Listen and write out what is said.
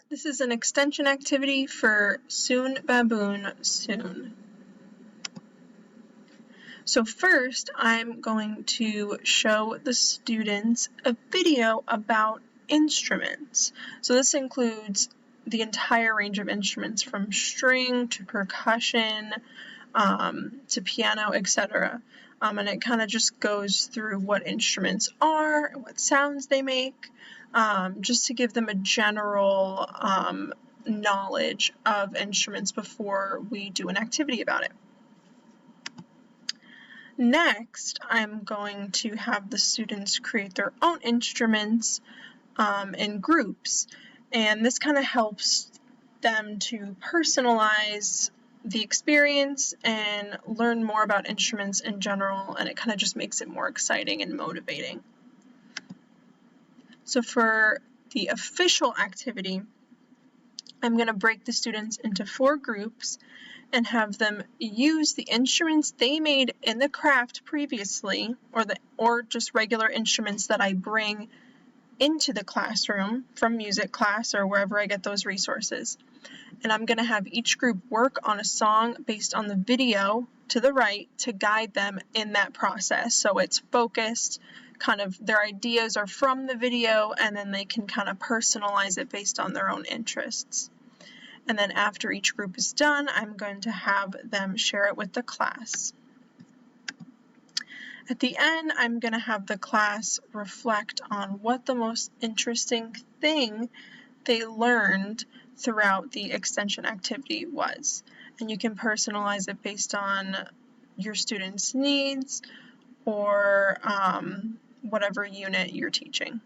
This is an extension activity for Soon Baboon Soon. So first, I'm going to show the students a video about instruments. So this includes the entire range of instruments from string to percussion to piano, etc. And it kind of just goes through what instruments are, what sounds they make, just to give them a general knowledge of instruments before we do an activity about it. Next, I'm going to have the students create their own instruments in groups, and this kind of helps them to personalize the experience and learn more about instruments in general, and it kind of just makes it more exciting and motivating. So for the official activity, I'm going to break the students into 4 groups and have them use the instruments they made in the craft previously, or just regular instruments that I bring into the classroom from music class or wherever I get those resources. And I'm going to have each group work on a song based on the video to the right to guide them in that process. So it's focused, kind of their ideas are from the video, and then they can kind of personalize it based on their own interests. And then after each group is done, I'm going to have them share it with the class. At the end, I'm going to have the class reflect on what the most interesting thing they learned throughout the extension activity was. And you can personalize it based on your students' needs or whatever unit you're teaching.